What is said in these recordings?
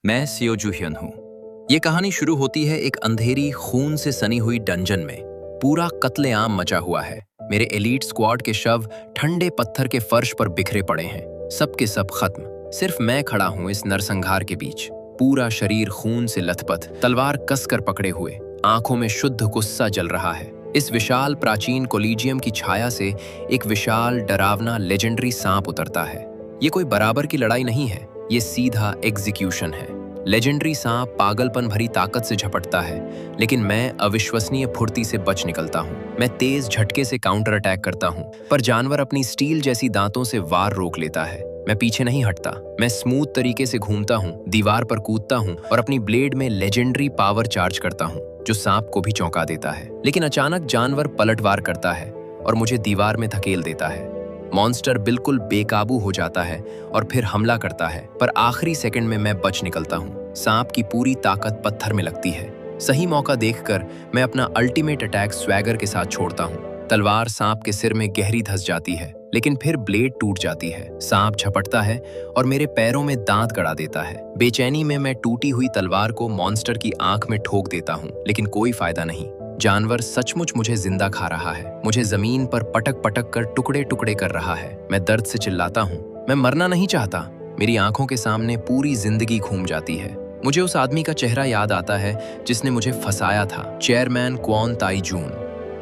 मैं सियो जूहियन हूँ। ये कहानी शुरू होती है एक अंधेरी खून से सनी हुई डंजन में। पूरा कत्लेआम मचा हुआ है। मेरे एलीट स्क्वाड के शव ठंडे पत्थर के फर्श पर बिखरे पड़े हैं। सब के सब खत्म। सिर्फ मैं खड़ा हूँ इस नरसंहार के बीच। पूरा शरीर खून से लथपथ, तलवार कसकर पकड़े हुए, आंखों में शुद्ध गुस्सा जल रहा है। इस विशाल प्राचीन कोलिजियम की छाया से एक विशाल डरावना लेजेंडरी सांप उतरता है। ये कोई बराबर की लड़ाई नहीं है, ये सीधा एग्जीक्यूशन है। लेजेंडरी सांप पागलपन भरी ताकत से झपटता है, लेकिन मैं अविश्वसनीय फुर्ती से बच निकलता हूँ। मैं तेज झटके से काउंटर अटैक करता हूँ, पर जानवर अपनी स्टील जैसी दांतों से वार रोक लेता है। मैं पीछे नहीं हटता। मैं स्मूथ तरीके से घूमता हूँ, दीवार पर कूदता हूँ और अपनी ब्लेड में लेजेंडरी पावर चार्ज करता हूँ, जो सांप को भी चौंका देता है। लेकिन अचानक जानवर पलटवार करता है और मुझे दीवार में धकेल देता है। मॉन्स्टर बिल्कुल बेकाबू हो जाता है और फिर हमला करता है, पर आखिरी सेकंड में मैं बच निकलता हूँ। सांप की पूरी ताकत पत्थर में लगती है। सही मौका देखकर मैं अपना अल्टीमेट अटैक स्वैगर के साथ छोड़ता हूँ। तलवार सांप के सिर में गहरी धंस जाती है, लेकिन फिर ब्लेड टूट जाती है। सांप झपटता है और मेरे पैरों में दांत गड़ा देता है। बेचैनी में मैं टूटी हुई तलवार को मॉन्स्टर की आंख में ठोक देता हूँ, लेकिन कोई फायदा नहीं। जानवर सचमुच मुझे जिंदा खा रहा है। मुझे जमीन पर पटक पटक कर टुकड़े टुकड़े कर रहा है। मैं दर्द से चिल्लाता हूँ। मैं मरना नहीं चाहता। मेरी आंखों के सामने पूरी जिंदगी घूम जाती है। मुझे उस आदमी का चेहरा याद आता है जिसने मुझे फंसाया था, चेयरमैन क्वॉन ताई जून।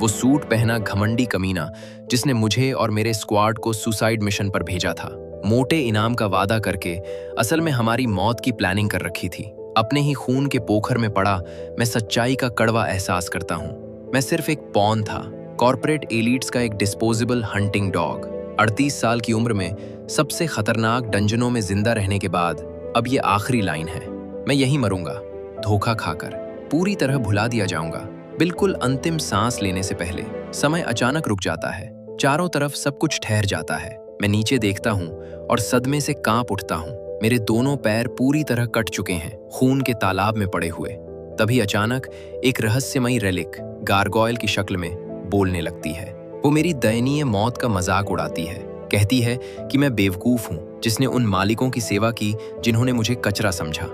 वो सूट पहना घमंडी कमीना जिसने मुझे और मेरे स्क्वाड को सुसाइड मिशन पर भेजा था, मोटे इनाम का वादा करके। असल में हमारी मौत की प्लानिंग कर रखी थी। अपने ही खून के पोखर में पड़ा मैं सच्चाई का कड़वा एहसास करता हूँ। मैं सिर्फ एक पॉन था, कॉर्पोरेट एलीट्स का एक डिस्पोजेबल हंटिंग डॉग। 38 साल की उम्र में सबसे खतरनाक डंजनों में जिंदा रहने के बाद अब ये आखिरी लाइन है। मैं यहीं मरूंगा, धोखा खाकर। पूरी तरह भुला दिया जाऊंगा। बिल्कुल अंतिम सांस लेने से पहले समय अचानक रुक जाता है। चारों तरफ सब कुछ ठहर जाता है। मैं नीचे देखता हूँ और सदमे से कांप उठता हूँ। मेरे दोनों पैर पूरी तरह कट चुके हैं, खून के तालाब में पड़े हुए। तभी अचानक एक रहस्यमयी रेलिक गारगोयल की शक्ल में बोलने लगती है। वो मेरी दयनीय मौत का मजाक उड़ाती है। कहती है कि मैं बेवकूफ हूँ जिसने उन मालिकों की सेवा की जिन्होंने मुझे कचरा समझा।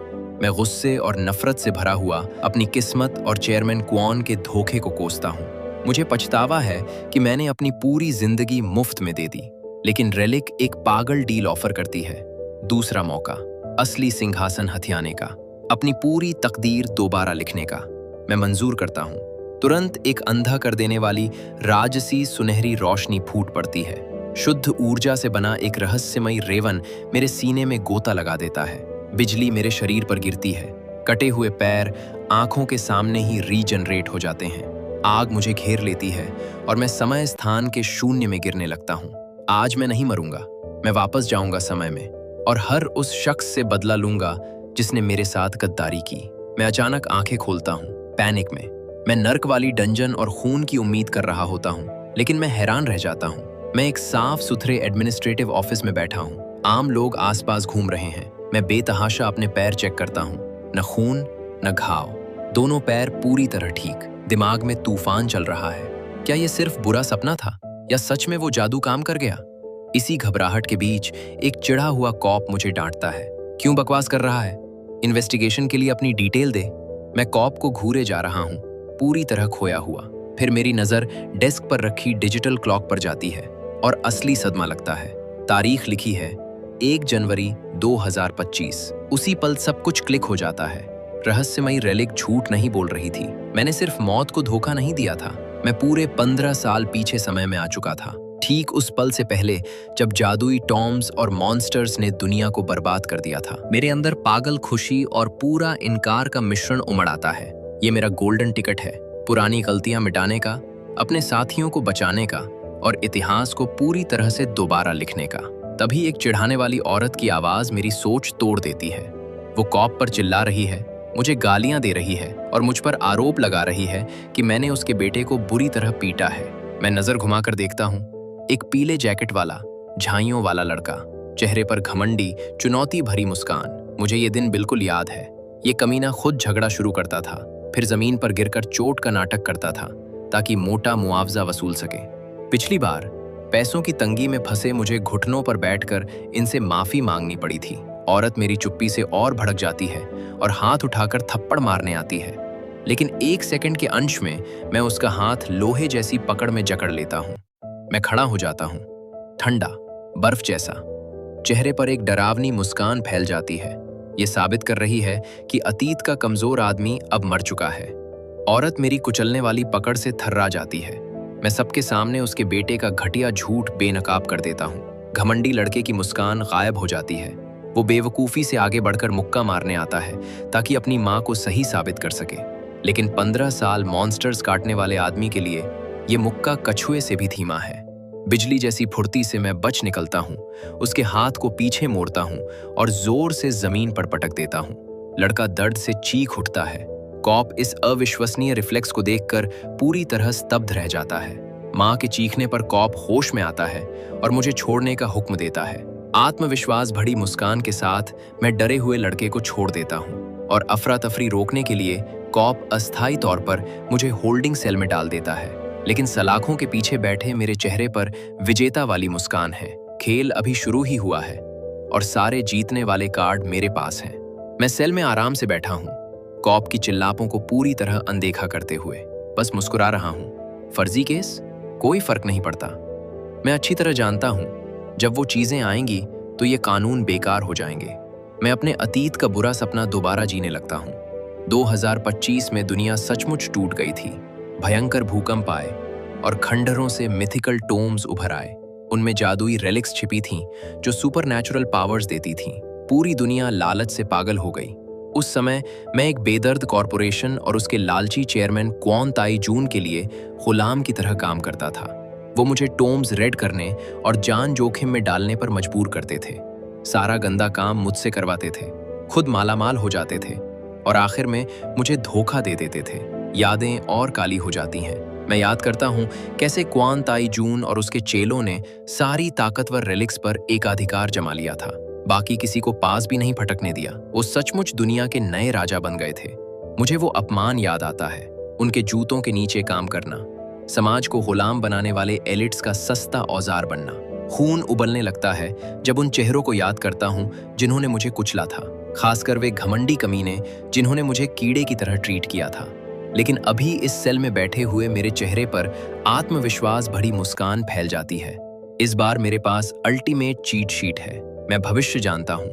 मैं गुस्से और नफरत से भरा हुआ अपनी किस्मत और चेयरमैन क्वॉन के धोखे को कोसता हूँ। मुझे पछतावा है कि मैंने अपनी पूरी जिंदगी मुफ्त में दे दी। लेकिन रेलिक एक पागल डील ऑफर करती है। दूसरा मौका, असली सिंहासन हथियाने का, अपनी पूरी तकदीर दोबारा लिखने का। मैं मंजूर करता हूँ। तुरंत एक अंधा कर देने वाली राजसी सुनहरी रोशनी फूट पड़ती है। शुद्ध ऊर्जा से बना एक रहस्यमयी रेवन मेरे सीने में गोता लगा देता है। बिजली मेरे शरीर पर गिरती है। कटे हुए पैर आंखों के सामने ही रीजनरेट हो जाते हैं। आग मुझे घेर लेती है और मैं समय स्थान के शून्य में गिरने लगता हूँ। आज मैं नहीं मरूंगा। मैं वापस जाऊंगा समय में और हर उस शख्स से बदला लूंगा जिसने मेरे साथ गद्दारी की। मैं अचानक आंखें खोलता हूँ, पैनिक में। मैं नर्क वाली डंजन और खून की उम्मीद कर रहा होता हूँ, लेकिन मैं हैरान रह जाता हूँ। मैं एक साफ सुथरे एडमिनिस्ट्रेटिव ऑफिस में बैठा हूँ। आम लोग आसपास घूम रहे हैं। मैं बेतहाशा अपने पैर चेक करता हूँ। न खून न घाव, दोनों पैर पूरी तरह ठीक। दिमाग में तूफान चल रहा है। क्या ये सिर्फ बुरा सपना था या सच में वो जादू काम कर गया? इसी घबराहट के बीच एक चिढ़ा हुआ कॉप मुझे डांटता है। क्यों बकवास कर रहा है? इन्वेस्टिगेशन के लिए अपनी डिटेल दे। मैं कॉप को घूरे जा रहा हूँ, पूरी तरह खोया हुआ। फिर मेरी नजर डेस्क पर रखी डिजिटल क्लॉक पर जाती है और असली सदमा लगता है। तारीख लिखी है 1 जनवरी 2025। उसी पल सब कुछ क्लिक हो जाता है। रहस्यमयी रेलिक झूठ नहीं बोल रही थी। मैंने सिर्फ मौत को धोखा नहीं दिया था, मैं पूरे 15 साल पीछे समय में आ चुका था। ठीक उस पल से पहले जब जादुई टॉम्स और मॉन्स्टर्स ने दुनिया को बर्बाद कर दिया था। मेरे अंदर पागल खुशी और पूरा इनकार का मिश्रण उमड़ आता है। ये मेरा गोल्डन टिकट है, पुरानी गलतियां मिटाने का, अपने साथियों को बचाने का और इतिहास को पूरी तरह से दोबारा लिखने का। तभी एक चिढ़ाने वाली औरत की आवाज मेरी सोच तोड़ देती है। वो कॉप पर चिल्ला रही है, मुझे गालियां दे रही है और मुझ पर आरोप लगा रही है कि मैंने उसके बेटे को बुरी तरह पीटा है। मैं नजर घुमाकर देखता हूँ। एक पीले जैकेट वाला, झाइयों वाला लड़का, चेहरे पर घमंडी, चुनौती भरी मुस्कान। मुझे ये दिन बिल्कुल याद है। ये कमीना खुद झगड़ा शुरू करता था, फिर जमीन पर गिरकर चोट का नाटक करता था ताकि मोटा मुआवजा वसूल सके। पिछली बार पैसों की तंगी में फंसे मुझे घुटनों पर बैठकर इनसे माफी मांगनी पड़ी थी। औरत मेरी चुप्पी से और भड़क जाती है और हाथ उठाकर थप्पड़ मारने आती है, लेकिन 1 सेकंड के अंश में मैं उसका हाथ लोहे जैसी पकड़ में जकड़ लेता हूँ। मैं खड़ा हो जाता हूँ, ठंडा, बर्फ जैसा। चेहरे पर एक डरावनी मुस्कान फैल जाती है। ये साबित कर रही है कि अतीत का कमजोर आदमी अब मर चुका है। औरत मेरी कुचलने वाली पकड़ से थर्रा जाती है। मैं सबके सामने उसके बेटे का घटिया झूठ बेनकाब कर देता हूँ। घमंडी लड़के की मुस्कान गायब हो जाती है। वो बेवकूफ़ी से आगे बढ़कर मुक्का मारने आता है ताकि अपनी माँ को सही साबित कर सके, लेकिन 15 साल मॉन्स्टर्स काटने वाले आदमी के लिए ये मुक्का कछुए से भी धीमा है। बिजली जैसी फुर्ती से मैं बच निकलता हूँ, उसके हाथ को पीछे मोड़ता हूँ और जोर से जमीन पर पटक देता हूँ। लड़का दर्द से चीख उठता है। कॉप इस अविश्वसनीय रिफ्लेक्स को देखकर पूरी तरह स्तब्ध रह जाता है। माँ के चीखने पर कॉप होश में आता है और मुझे छोड़ने का हुक्म देता है। आत्मविश्वास भरी मुस्कान के साथ मैं डरे हुए लड़के को छोड़ देता हूँ और अफरा तफरी रोकने के लिए कॉप अस्थायी तौर पर मुझे होल्डिंग सेल में डाल देता है, लेकिन सलाखों के पीछे बैठे मेरे चेहरे पर विजेता वाली मुस्कान है। खेल अभी शुरू ही हुआ है और सारे जीतने वाले कार्ड मेरे पास हैं। मैं सेल में आराम से बैठा हूँ, कॉप की चिल्लापों को पूरी तरह अनदेखा करते हुए बस मुस्कुरा रहा हूँ। फर्जी केस, कोई फर्क नहीं पड़ता। मैं अच्छी तरह जानता हूँ जब वो चीजें आएंगी तो ये कानून बेकार हो जाएंगे। मैं अपने अतीत का बुरा सपना दोबारा जीने लगता हूँ। 2025 में दुनिया सचमुच टूट गई थी। भयंकर भूकंप आए और खंडहरों से मिथिकल टोम्स उभर आए। उनमें जादुई रेलिक्स छिपी थीं जो सुपरनैचुरल पावर्स देती थीं। पूरी दुनिया लालच से पागल हो गई। उस समय मैं एक बेदर्द कॉरपोरेशन और उसके लालची चेयरमैन क्वॉन ताई जून के लिए गुलाम की तरह काम करता था। वो मुझे टोम्स रेड करने और जान जोखिम में डालने पर मजबूर करते थे। सारा गंदा काम मुझसे करवाते थे, खुद मालामाल हो जाते थे और आखिर में मुझे धोखा दे देते थे। यादें और काली हो जाती हैं। मैं याद करता हूँ कैसे क्वान ताई जून और उसके चेलों ने सारी ताकतवर रेलिक्स पर एकाधिकार जमा लिया था। बाकी किसी को पास भी नहीं फटकने दिया। वो सचमुच दुनिया के नए राजा बन गए थे। मुझे वो अपमान याद आता है, उनके जूतों के नीचे काम करना, समाज को गुलाम बनाने वाले एलिट्स का सस्ता औजार बनना। खून उबलने लगता है जब उन चेहरों को याद करता हूँ जिन्होंने मुझे कुचला था, खासकर वे घमंडी कमीने जिन्होंने मुझे कीड़े की तरह ट्रीट किया था। लेकिन अभी इस सेल में बैठे हुए मेरे चेहरे पर आत्मविश्वास भरी मुस्कान फैल जाती है। इस बार मेरे पास अल्टीमेट चीट शीट है। मैं भविष्य जानता हूँ।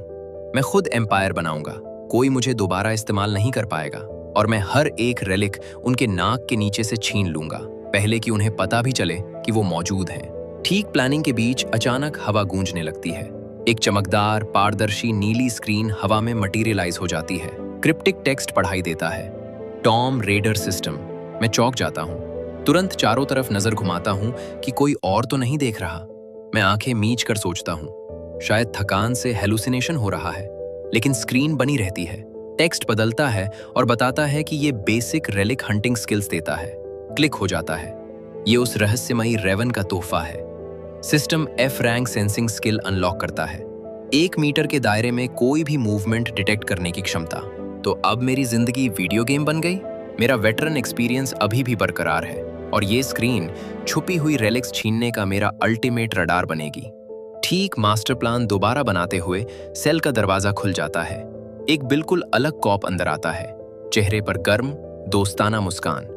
मैं खुद एम्पायर बनाऊंगा, कोई मुझे दोबारा इस्तेमाल नहीं कर पाएगा और मैं हर एक रेलिक उनके नाक के नीचे से छीन लूंगा, पहले कि उन्हें पता भी चले कि वो मौजूद हैं। ठीक प्लानिंग के बीच अचानक हवा गूंजने लगती है। एक चमकदार पारदर्शी नीली स्क्रीन हवा में मटीरियलाइज हो जाती है। क्रिप्टिक टेक्स्ट पढ़ाई देता है, टॉम रेडर सिस्टम। मैं चौंक जाता हूँ। तुरंत चारों तरफ नजर घुमाता हूँ कि कोई और तो नहीं देख रहा। मैं आंखें मीच कर सोचता हूँ शायद थकान से हेलुसिनेशन हो रहा है, लेकिन स्क्रीन बनी रहती है। टेक्स्ट बदलता है और बताता है कि ये बेसिक रेलिक हंटिंग स्किल्स देता है। क्लिक हो जाता है। ये उस रहस्यमयी रेवन का तोहफा है। System F rank sensing skill unlock करता है, 1 मीटर के दायरे में कोई भी मूवमेंट डिटेक्ट करने की क्षमता। तो अब मेरी जिंदगी वीडियो गेम बन गई। मेरा वेटरन एक्सपीरियंस अभी भी बरकरार है और ये स्क्रीन छुपी हुई रेलिक्स छीनने का मेरा अल्टीमेट रडार बनेगी। ठीक मास्टर प्लान दोबारा बनाते हुए सेल का दरवाजा खुल जाता है। एक बिल्कुल अलग कॉप अंदर आता है, चेहरे पर गर्म दोस्ताना मुस्कान,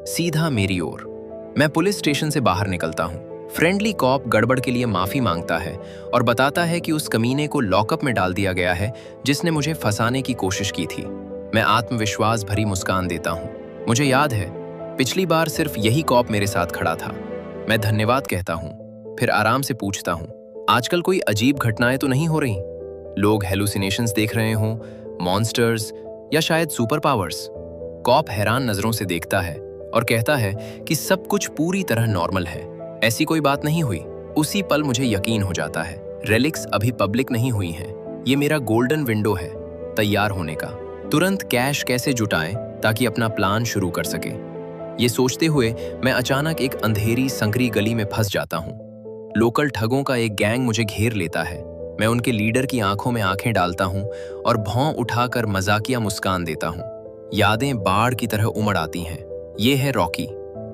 सीधा मेरी ओर। मैं पुलिस स्टेशन से बाहर निकलता हूँ। फ्रेंडली कॉप गड़बड़ के लिए माफी मांगता है और बताता है कि उस कमीने को लॉकअप में डाल दिया गया है जिसने मुझे फंसाने की कोशिश की थी। मैं आत्मविश्वास भरी मुस्कान देता हूँ। मुझे याद है पिछली बार सिर्फ यही कॉप मेरे साथ खड़ा था। मैं धन्यवाद कहता हूँ, फिर आराम से पूछता हूँ, आजकल कोई अजीब घटनाएं तो नहीं हो रही? लोग हेलुसिनेशंस देख रहे हों, मॉन्स्टर्स या शायद सुपर पावर्स? कॉप हैरान नजरों से देखता है और कहता है कि सब कुछ पूरी तरह नॉर्मल है, ऐसी कोई बात नहीं हुई। उसी पल मुझे यकीन हो जाता है, रेलिक्स अभी पब्लिक नहीं हुई हैं। ये मेरा गोल्डन विंडो है तैयार होने का। तुरंत कैश कैसे जुटाएं ताकि अपना प्लान शुरू कर सके। ये सोचते हुए मैं अचानक एक अंधेरी संकरी गली में फंस जाता हूँ। लोकल ठगों का एक गैंग मुझे घेर लेता है। मैं उनके लीडर की आंखों में आंखें डालता हूँ और भौं उठाकर मजाकिया मुस्कान देता हूँ। यादें बाढ़ की तरह उमड़ आती हैं। ये है रॉकी,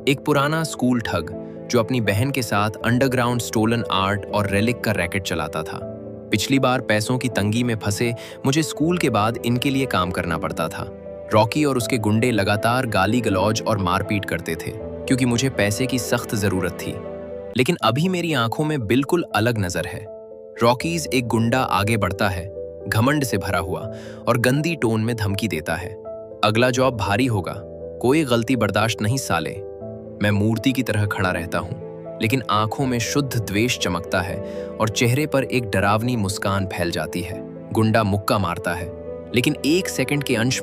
एक पुराना स्कूल ठग जो अपनी बहन के साथ अंडरग्राउंड स्टोलन आर्ट और रेलिक का रैकेट चलाता था। पिछली बार पैसों की तंगी में फंसे मुझे स्कूल के बाद इनके लिए काम करना पड़ता था। रॉकी और उसके गुंडे लगातार गाली गलौज और मारपीट करते थे क्योंकि मुझे पैसे की सख्त जरूरत थी। लेकिन अभी मेरी आंखों में बिल्कुल अलग नजर है। रॉकीज एक गुंडा आगे बढ़ता है, घमंड से भरा हुआ, और गंदी टोन में धमकी देता है, अगला जॉब भारी होगा, कोई गलती बर्दाश्त नहीं साले। मैं मूर्ति की तरह खड़ा रहता हूं, लेकिन आंखों में शुद्ध द्वेष चमकता है और चेहरे पर एक डरावनी मुस्कान फैल जाती है। गुंडा मुक्का मारता है, लेकिन एक सेकंड के अंश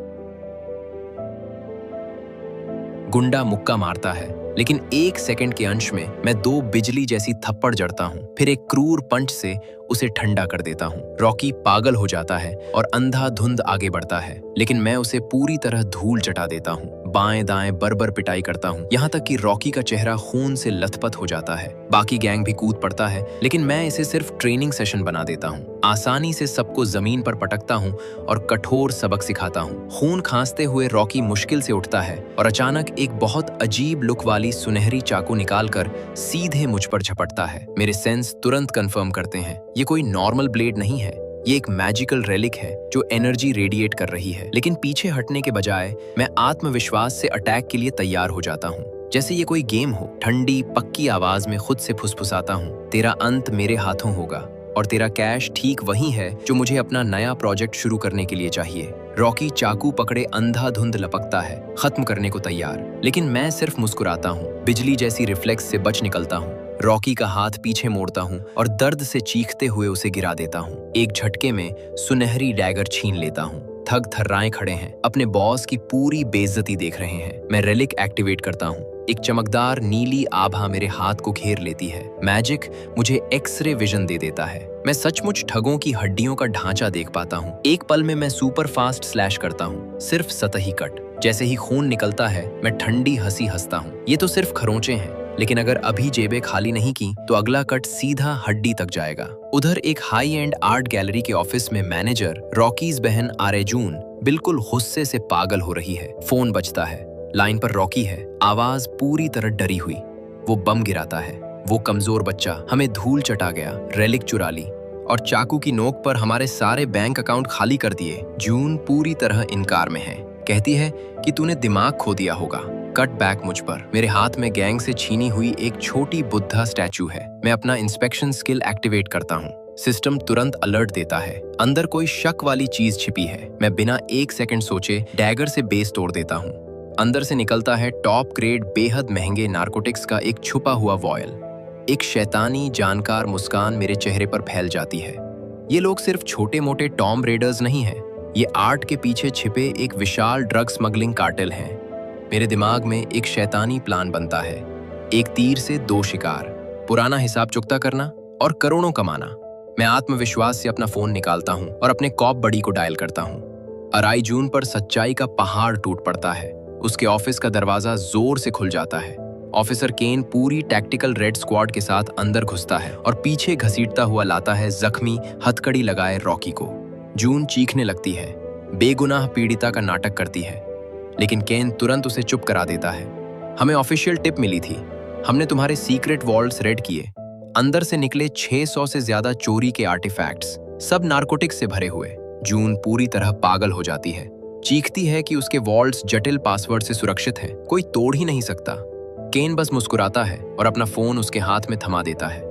गुंडा मुक्का मारता है लेकिन एक सेकंड के अंश में मैं 2 बिजली जैसी थप्पड़ जड़ता हूं, फिर एक क्रूर पंच से उसे ठंडा कर देता हूं। रॉकी पागल हो जाता है और अंधाधुंध आगे बढ़ता है, लेकिन मैं उसे पूरी तरह धूल चटा देता हूं। बाएं दाएं बर्बर पिटाई करता हूं, यहाँ तक कि रॉकी का चेहरा खून से लथपथ हो जाता है। बाकी गैंग भी कूद पड़ता है, लेकिन मैं इसे सिर्फ ट्रेनिंग सेशन बना देता हूँ। आसानी से सबको जमीन पर पटकता हूँ और कठोर सबक सिखाता हूँ। खून खांसते हुए रॉकी मुश्किल से उठता है और अचानक एक बहुत अजीब लुक वाली सुनहरी चाकू निकालकर सीधे मुझ पर झपटता है। मेरे सेंस तुरंत कंफर्म करते हैं ये कोई नॉर्मल ब्लेड नहीं है, ये एक मैजिकल रेलिक है जो एनर्जी रेडिएट कर रही है। लेकिन पीछे हटने के बजाय मैं आत्मविश्वास से अटैक के लिए तैयार हो जाता हूँ, जैसे ये कोई गेम हो। ठंडी पक्की आवाज में खुद से फुसफुसाता हूँ, तेरा अंत मेरे हाथों होगा और तेरा कैश ठीक वही है जो मुझे अपना नया प्रोजेक्ट शुरू करने के लिए चाहिए। रॉकी चाकू पकड़े अंधाधुंध लपकता है, खत्म करने को तैयार, लेकिन मैं सिर्फ मुस्कुराता हूँ। बिजली जैसी रिफ्लेक्स से बच निकलता हूँ। रॉकी का हाथ पीछे मोड़ता हूँ और दर्द से चीखते हुए उसे गिरा देता हूँ। एक झटके में सुनहरी डैगर छीन लेता हूँ। थग थर्राए खड़े हैं, अपने बॉस की पूरी बेइज्जती देख रहे हैं। मैं रेलिक एक्टिवेट करता हूँ। एक चमकदार नीली आभा मेरे हाथ को घेर लेती है। मैजिक मुझे एक्सरे विजन दे देता है। मैं सचमुच ठगों की हड्डियों का ढांचा देख पाता हूँ। एक पल में मैं सुपर फास्ट स्लैश करता हूँ, सिर्फ सतही कट। जैसे ही खून निकलता है मैं ठंडी हंसी हंसता हूँ। ये तो सिर्फ खरोंचे हैं, लेकिन अगर अभी जेबें खाली नहीं की तो अगला कट सीधा हड्डी तक जाएगा। उधर एक हाई एंड आर्ट गैलरी के ऑफिस में मैनेजर रॉकीज बहन आरेजून बिल्कुल गुस्से से पागल हो रही है। फोन बजता है, लाइन पर रॉकी है, आवाज पूरी तरह डरी हुई। वो बम गिराता है। वो कमजोर बच्चा हमें धूल चटा गया, रेलिक चुरा ली और चाकू की नोक पर हमारे सारे बैंक अकाउंट खाली कर दिए। जून पूरी तरह इनकार में है, कहती है कि तूने दिमाग खो दिया होगा। कट बैक मुझ पर। मेरे हाथ में गैंग से छीनी हुई एक छोटी बुद्धा स्टैचू है। मैं अपना इंस्पेक्शन स्किल एक्टिवेट करता हूँ। सिस्टम तुरंत अलर्ट देता है, अंदर कोई शक वाली चीज छिपी है। मैं बिना एक सेकंड सोचे डैगर से बेस तोड़ देता हूँ। अंदर से निकलता है टॉप ग्रेड बेहद महंगे नार्कोटिक्स का एक छुपा हुआ वॉयल। एक शैतानी जानकार मुस्कान मेरे चेहरे पर फैल जाती है। ये लोग सिर्फ छोटे मोटे टॉम रेडर्स नहीं हैं, ये आर्ट के पीछे छिपे एक विशाल ड्रग स्मगलिंग कार्टेल हैं। मेरे दिमाग में एक शैतानी प्लान बनता है, एक तीर से 2 शिकार, पुराना हिसाब चुकता करना और करोड़ों कमाना। मैं आत्मविश्वास से अपना फोन निकालता हूँ और अपने कॉप बड़ी को डायल करता हूँ। अराई जून पर सच्चाई का पहाड़ टूट पड़ता है। उसके ऑफिस का दरवाजा जोर से खुल जाता है। ऑफिसर केन पूरी टैक्टिकल रेड स्क्वाड के साथ अंदर घुसता है और पीछे घसीटता हुआ लाता है जख्मी हथकड़ी लगाए रॉकी को। जून चीखने लगती है, बेगुनाह पीड़िता का नाटक करती है, लेकिन केन तुरंत उसे चुप करा देता है। हमें ऑफिशियल टिप मिली थी, हमने तुम्हारे सीक्रेट वॉल्ट्स रेड किए। अंदर से निकले 600 से ज्यादा चोरी के आर्टिफैक्ट्स, सब नार्कोटिक्स से भरे हुए। जून पूरी तरह पागल हो जाती है, चीखती है कि उसके वॉल्ट्स जटिल पासवर्ड से सुरक्षित हैं, कोई तोड़ ही नहीं सकता। केन बस मुस्कुराता है और अपना फोन उसके हाथ में थमा देता है।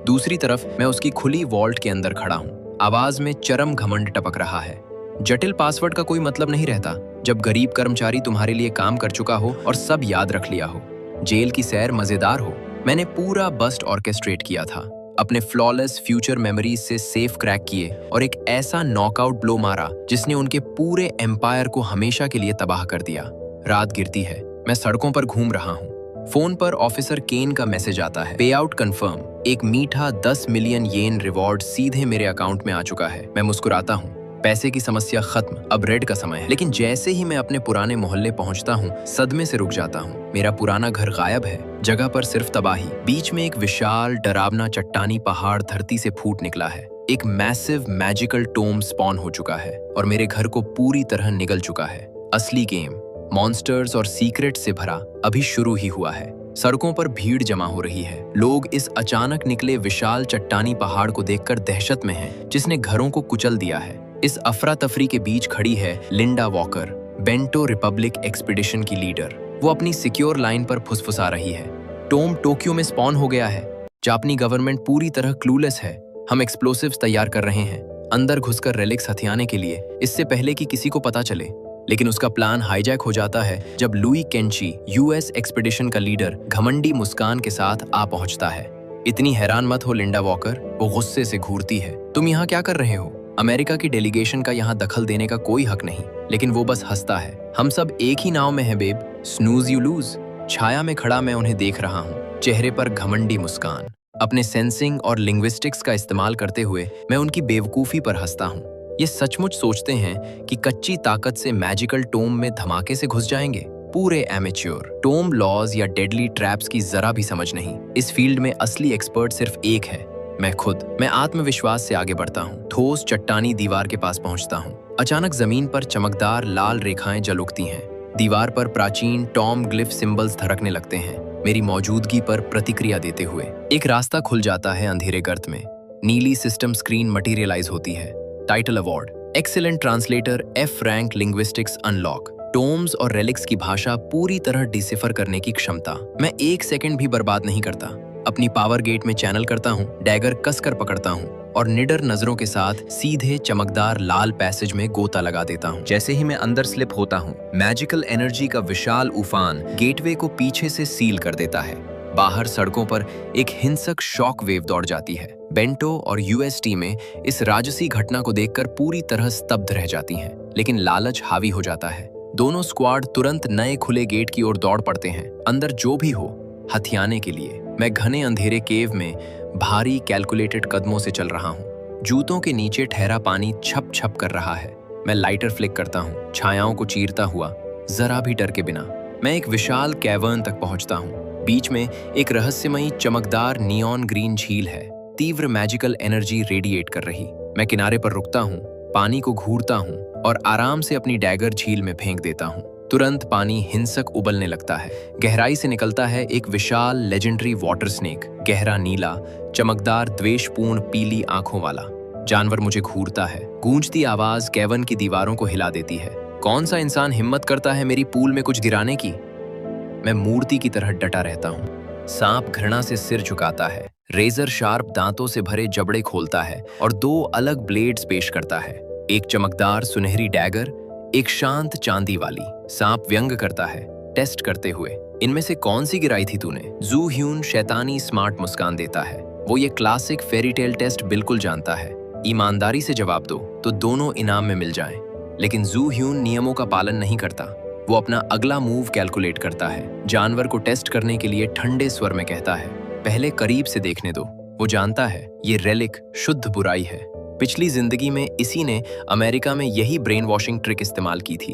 दूसरी तरफ मैं उसकी खुली वॉल्ट के अंदर खड़ा हूँ। आवाज में चरम घमंड टपक रहा है। जटिल पासवर्ड का कोई मतलब नहीं रहता जब गरीब कर्मचारी तुम्हारे लिए काम कर चुका हो और सब याद रख लिया हो। जेल की सैर मजेदार हो। मैंने पूरा बस्ट ऑर्केस्ट्रेट किया था, अपने फ्लॉलेस फ्यूचर मेमोरीज से सेफ क्रैक किए और एक ऐसा नॉकआउट ब्लो मारा जिसने उनके पूरे एम्पायर को हमेशा के लिए तबाह कर दिया। रात गिरती है, मैं सड़कों पर घूम रहा हूँ। फोन पर ऑफिसर केन का मैसेज आता है, पे आउट कंफर्म। एक मीठा 10 मिलियन येन रिवॉर्ड सीधे मेरे अकाउंट में आ चुका है। मैं मुस्कुराता हूँ, पैसे की समस्या खत्म, अब रेड का समय है। लेकिन जैसे ही मैं अपने पुराने मोहल्ले पहुंचता हूं, सदमे से रुक जाता हूं। मेरा पुराना घर गायब है, जगह पर सिर्फ तबाही। बीच में एक विशाल डरावना चट्टानी पहाड़ धरती से फूट निकला है। एक मैसिव मैजिकल टोम स्पॉन हो चुका है और मेरे घर को पूरी तरह निगल चुका है। असली गेम मॉन्स्टर्स और सीक्रेट से भरा अभी शुरू ही हुआ है। सड़कों पर भीड़ जमा हो रही है। लोग इस अचानक निकले विशाल चट्टानी पहाड़ को देखकर दहशत में हैं, जिसने घरों को कुचल दिया है। इस अफरा तफरी के बीच खड़ी है Linda walker, bento Republic expedition की लीडर। वो अपनी सिक्योर लाइन पर फुसफुसा रही है। टोम टोक्यो में स्पॉन हो गया है। जापानी गवर्नमेंट पूरी तरह क्लूलेस है। हम एक्सप्लोसिव्स तैयार कर रहे हैं, अंदर घुसकर रेलिक्स हथियाने के लिए, इससे पहले कि किसी को पता चले। लेकिन उसका प्लान हाईजैक हो जाता है जब लुई केंची, यूएस एक्सपीडिशन का लीडर, घमंडी मुस्कान के साथ आ पहुंचता है। इतनी हैरान मत हो लिंडा वॉकर, वो गुस्से से घूरती है। तुम यहाँ क्या कर रहे हो? अमेरिका की डेलीगेशन का यहाँ दखल देने का कोई हक नहीं। लेकिन वो बस हंसता है। हम सब एक ही नाव में हैं बेब, स्नूज यू लूज। छाया में खड़ा मैं उन्हें देख रहा हूँ, चेहरे पर घमंडी मुस्कान। अपने सेंसिंग और लिंग्विस्टिक्स का इस्तेमाल करते हुए मैं उनकी बेवकूफ़ी पर हंसता हूँ। ये सचमुच सोचते हैं कि कच्ची ताकत से मैजिकल टोम में धमाके से घुस जाएंगे। पूरे एमेच्योर। टोम लॉज या डेडली ट्रैप्स की जरा भी समझ नहीं। इस फील्ड में असली एक्सपर्ट सिर्फ एक है, मैं खुद। मैं आत्मविश्वास से आगे बढ़ता हूँ, ठोस चट्टानी दीवार के पास पहुँचता हूँ। अचानक जमीन पर चमकदार लाल रेखाएं जल उठती हैं। दीवार पर प्राचीन टॉम ग्लिफ सिंबल्स धड़कने लगते हैं, मेरी मौजूदगी पर प्रतिक्रिया देते हुए। एक रास्ता खुल जाता है अंधेरे गर्त में। नीली सिस्टम स्क्रीन मटीरियलाइज होती है। Title award, excellent translator, F rank linguistics unlock. Tombs और रेलिक्स की भाषा पूरी तरह डिसिफर करने की क्षमता। मैं एक सेकंड भी बर्बाद नहीं करता। अपनी पावर गेट में चैनल करता हूँ, डैगर कसकर पकड़ता हूँ और निडर नजरों के साथ सीधे चमकदार लाल पैसेज में गोता लगा देता हूँ। जैसे ही मैं अंदर स्लिप होता हूँ, मैजिकल एनर्जी का विशाल उफान गेटवे को पीछे से सील कर देता है। बाहर सड़कों पर एक हिंसक शॉक वेव दौड़ जाती है। बेंटो और यूएसटी में इस राजसी घटना को देखकर पूरी तरह स्तब्ध रह जाती हैं, लेकिन लालच हावी हो जाता है। दोनों स्क्वाड तुरंत नए खुले गेट की ओर दौड़ पड़ते हैं, अंदर जो भी हो हथियाने के लिए। मैं घने अंधेरे केव में भारी कैलकुलेटेड कदमों से चल रहा हूँ। जूतों के नीचे ठहरा पानी छप छप कर रहा है। मैं लाइटर फ्लिक करता हूँ, छायाओं को चीरता हुआ, जरा भी डर के बिना। मैं एक विशाल कैवर्न तक पहुँचता हूँ। बीच में एक रहस्यमयी चमकदार नियॉन ग्रीन झील है, तीव्र मैजिकल एनर्जी रेडिएट कर रही। मैं किनारे पर रुकता हूँ, पानी को घूरता हूँ और आराम से अपनी डैगर झील में फेंक देता हूँ। तुरंत पानी हिंसक उबलने लगता है। गहराई से निकलता है एक विशाल लेजेंडरी वाटर स्नेक, गहरा नीला, चमकदार, द्वेषपूर्ण पीली आंखों वाला। जानवर मुझे घूरता है। गूंजती आवाज कैवन की दीवारों को हिला देती है। कौन सा इंसान हिम्मत करता है मेरी पूल में कुछ गिराने की? मैं मूर्ति की तरह डटा रहता हूँ। सांप घृणा से सिर झुकाता है, रेजर शार्प दांतों से भरे जबड़े खोलता है और दो अलग ब्लेड्स पेश करता है, एक चमकदार सुनहरी डैगर, एक शांत चांदी वाली। सांप व्यंग करता है, टेस्ट करते हुए, इनमें से कौन सी गिराई थी तूने? जू ह्यून शैतानी स्मार्ट मुस्कान देता है। वो ये क्लासिक फेरीटेल टेस्ट बिल्कुल जानता है। ईमानदारी से जवाब दो तो दोनों इनाम में मिल जाएं। लेकिन जू ह्यून नियमों का पालन नहीं करता। वो अपना अगला मूव कैलकुलेट करता है। जानवर को टेस्ट करने के लिए ठंडे स्वर में कहता है, पहले करीब से देखने दो। वो जानता है ये रेलिक शुद्ध बुराई है। पिछली जिंदगी में इसी ने अमेरिका में यही ब्रेन वॉशिंग ट्रिक इस्तेमाल की थी।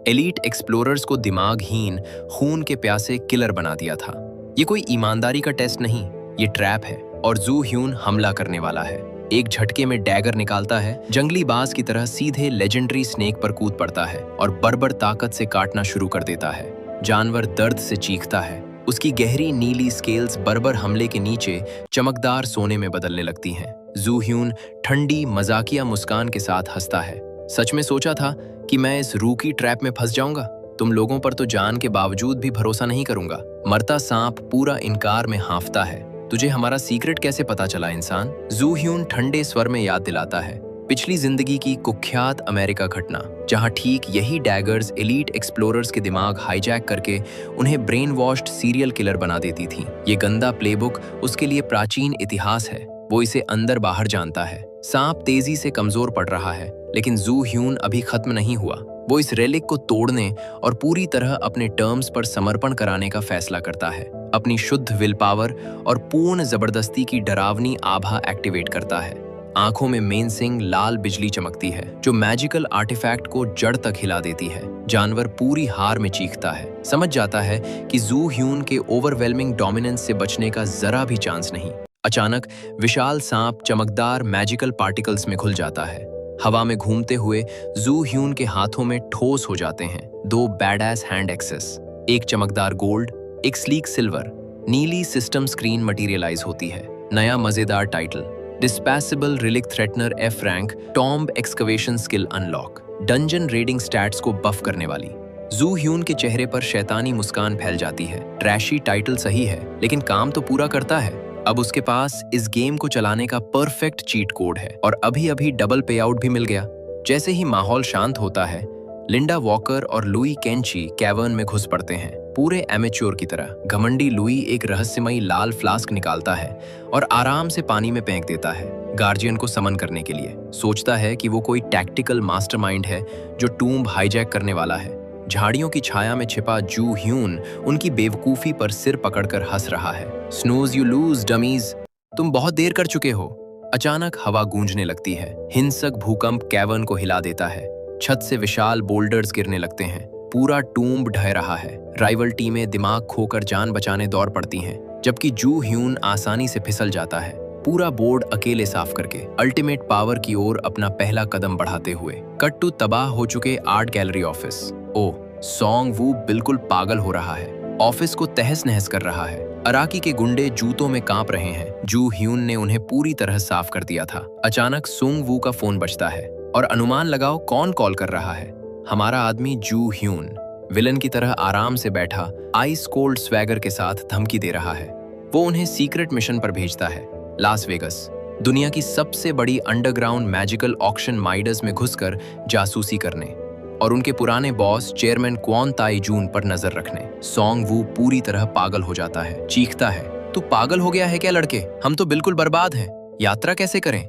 एलीट एक्सप्लोरर्स को दिमागहीन, खून के प्यासे किलर बना दिया था। ये कोई ईमानदारी का टेस्ट नहीं, ये ट्रैप है। और जू ह्यून हमला करने वाला है। एक झटके में डैगर निकालता है, जंगली बाज की तरह सीधे लेजेंडरी स्नेक पर कूद पड़ता है और बर्बर ताकत से काटना शुरू कर देता है। जानवर दर्द से चीखता है। उसकी गहरी नीली स्केल्स बर्बर हमले के नीचे चमकदार सोने में बदलने लगती हैं। जू ह्यून ठंडी मजाकिया मुस्कान के साथ हंसता है। सच में सोचा था कि मैं इस रूकी ट्रैप में फंस जाऊंगा? तुम लोगों पर तो जान के बावजूद भी भरोसा नहीं करूंगा। मरता सांप पूरा इनकार में हांफता है। तुझे हमारा सीक्रेट कैसे पता चला इंसान? जू ह्यून ठंडे स्वर में याद दिलाता है पिछली जिंदगी की कुख्यात अमेरिका घटना, जहां ठीक यही डैगर्स एलीट एक्सप्लोरर्स के दिमाग हाईजैक करके उन्हें ब्रेन वॉश्ड सीरियल किलर बना देती थी। ये गंदा प्लेबुक उसके लिए प्राचीन इतिहास है। वो इसे अंदर बाहर जानता है। सांप तेजी से कमजोर पड़ रहा है, लेकिन जू ह्यून अभी खत्म नहीं हुआ। वो इस रेलिक को तोड़ने और पूरी तरह अपने टर्म्स पर समर्पण कराने का फैसला करता है। अपनी शुद्ध विल पावर और पूर्ण जबरदस्ती की डरावनी आभा एक्टिवेट करता है। आंखों में मेनसिंग लाल बिजली चमकती है, जो मैजिकल आर्टिफैक्ट को जड़ तक हिला देती है। जानवर पूरी हार में चीखता है, समझ जाता है कि जू ह्यून के ओवरवेलमिंग डोमिनेंस से बचने का जरा भी चांस नहीं। अचानक विशाल सांप चमकदार मैजिकल पार्टिकल्स में घुल जाता है। हवा में घूमते हुए जू ह्यून के हाथों में ठोस हो जाते हैं दो बैडएस हैंड एक्सेस, एक चमकदार गोल्ड, एक स्लीक सिल्वर। नीली सिस्टम स्क्रीन मटेरियलाइज होती है। नया मजेदार title, dispensable relic threatener F rank tomb excavation skill unlock. Dungeon raiding stats को बफ करने वाली। जू ह्यून के चेहरे पर शैतानी मुस्कान फैल जाती है। ट्रैशी टाइटल सही है, लेकिन काम तो पूरा करता है। अब उसके पास इस गेम को चलाने का परफेक्ट चीट कोड है और अभी अभी डबल पे आउट भी मिल गया। जैसे ही माहौल शांत होता है, लिंडा वॉकर और लुई केंची कैवर्न में घुस पड़ते हैं, पूरे एमेच्योर की तरह। घमंडी लुई एक रहस्यमयी लाल फ्लास्क निकालता है और आराम से पानी में फेंक देता है, गार्जियन को समन करने के लिए। सोचता है कि वो कोई टैक्टिकल मास्टरमाइंड है जो टूम्ब हाईजैक करने वाला है। झाड़ियों की छाया में छिपा जू ह्यून उनकी बेवकूफी पर सिर पकड़कर हंस रहा है। स्नूज यू लूज डमीज, तुम बहुत देर कर चुके हो। अचानक हवा गूंजने लगती है। हिंसक भूकंप कैवर्न को हिला देता है। छत से विशाल बोल्डर्स गिरने लगते हैं। पूरा टूम्ब ढह रहा है। राइवल टीमें दिमाग खोकर जान बचाने दौड़ पड़ती हैं, जबकि जू ह्यून आसानी से फिसल जाता है, पूरा बोर्ड अकेले साफ करके, अल्टीमेट पावर की ओर अपना पहला कदम बढ़ाते हुए। कट टू तबाह हो चुके आर्ट गैलरी ऑफिस। ओ, सॉन्ग वू बिल्कुल पागल हो रहा है। ऑफिस को तहस नहस कर रहा है। अराकी के गुंडे जूतों में कांप रहे हैं। जू ह्यून ने उन्हें पूरी तरह साफ कर दिया था। अचानक सुंग वू का फोन बजता है और अनुमान लगाओ कौन कॉल कर रहा है। हमारा आदमी जू ह्यून, विलन की तरह आराम से बैठा आइस कोल्ड स्वैगर के साथ धमकी दे रहा है। वो उन्हें सीक्रेट मिशन पर भेजता है, लास वेगस, दुनिया की सबसे बड़ी अंडरग्राउंड मैजिकल ऑक्शन माइडस में घुसकर जासूसी करने और उनके पुराने बॉस चेयरमैन क्वान ताई जून पर नजर रखने। सॉन्ग वू पूरी तरह पागल हो जाता है, चीखता है, तू पागल हो गया है क्या लड़के? हम तो बिल्कुल बर्बाद हैं, यात्रा कैसे करें?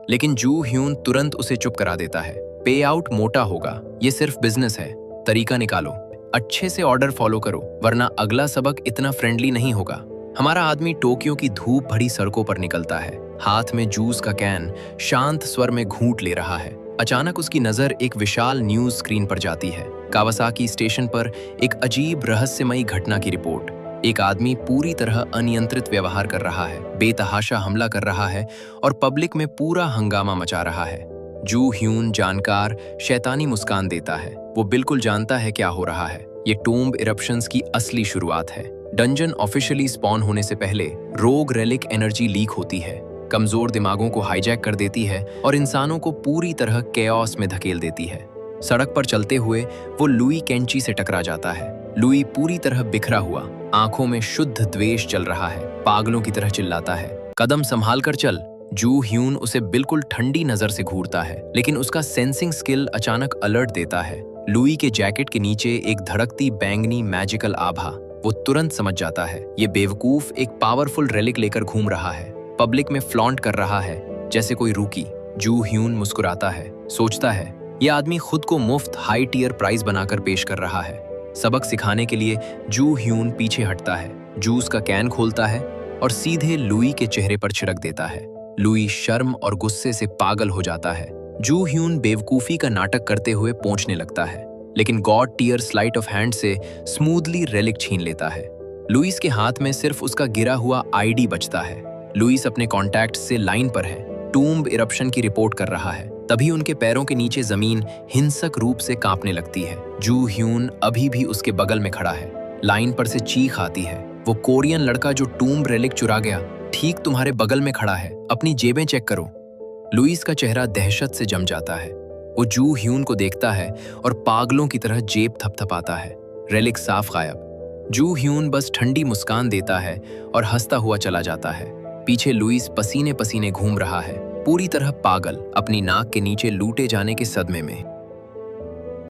लेकिन जू ह्यून तुरंत उसे चुप करा देता है। पे आउट मोटा होगा, ये सिर्फ बिजनेस है, तरीका निकालो, अच्छे से ऑर्डर फॉलो करो, वरना अगला सबक इतना फ्रेंडली नहीं होगा। हमारा आदमी टोक्यो की धूप भरी सड़कों पर निकलता है, हाथ में जूस का कैन शांत स्वर में घूंट ले रहा है। अचानक उसकी नजर एक विशाल न्यूज स्क्रीन पर जाती है। कावासाकी स्टेशन पर एक अजीब रहस्यमयी घटना की रिपोर्ट। एक आदमी पूरी तरह अनियंत्रित व्यवहार कर रहा है, बेतहाशा हमला कर रहा है और पब्लिक में पूरा हंगामा मचा रहा है। जू ह्यून जानकार शैतानी मुस्कान देता है। वो बिल्कुल जानता है क्या हो रहा है। ये टूम्ब इरप्शंस की असली शुरुआत है। डंजन ऑफिशियली स्पॉन होने से पहले रोग रेलिक एनर्जी लीक होती है, कमजोर दिमागों को हाईजैक कर देती है और इंसानों को पूरी तरह केओस में धकेल देती है। सड़क पर चलते हुए वो लुई केंची से टकरा जाता है। लुई पूरी तरह बिखरा हुआ, आंखों में शुद्ध द्वेष चल रहा है, पागलों की तरह चिल्लाता है, कदम संभाल कर चल। जू ह्यून उसे बिल्कुल ठंडी नजर से घूरता है, लेकिन उसका सेंसिंग स्किल अचानक अलर्ट देता है। लुई के जैकेट के नीचे एक धड़कती बैंगनी मैजिकल आभा। वो तुरंत समझ जाता है, ये बेवकूफ एक पावरफुल रेलिक लेकर घूम रहा है, पब्लिक में फ्लॉन्ट कर रहा है जैसे कोई रूकी। जू ह्यून मुस्कुराता है, सोचता है ये आदमी खुद को मुफ्त हाई टियर प्राइज बनाकर पेश कर रहा है। सबक सिखाने के लिए जू ह्यून पीछे हटता है, जूस का कैन खोलता है और सीधे लुई के चेहरे पर छिड़क देता है। लुई शर्म और गुस्से से पागल हो जाता है। जू ह्यून बेवकूफी का नाटक करते हुए पहुंचने लगता है, लेकिन god tier sleight of hand से स्मूथली रेलिक छीन लेता है। लुइस के हाथ में सिर्फ उसका गिरा हुआ आईडी बचता है। लुइस अपने कॉन्टैक्ट से लाइन पर है, टूम्ब इरप्शन की रिपोर्ट कर रहा है। तभी उनके पैरों के नीचे जमीन हिंसक रूप से कांपने लगती है। जू ह्यून अभी भी उसके बगल में खड़ा है। लाइन पर से चीख आती है, वो कोरियन लड़का जो टूम्ब रेलिक चुरा गया ठीक तुम्हारे बगल में खड़ा है, अपनी जेबें चेक करो। लुइस का चेहरा दहशत से जम जाता है। वो जू ह्यून को देखता है और पागलों की तरह जेब थपथपाता है। रेलिक साफ गायब। जू ह्यून बस ठंडी मुस्कान देता है और हंसता हुआ चला जाता है। पीछे लुइस पसीने पसीने घूम रहा है, पूरी तरह पागल, अपनी नाक के नीचे लूटे जाने के सदमे में।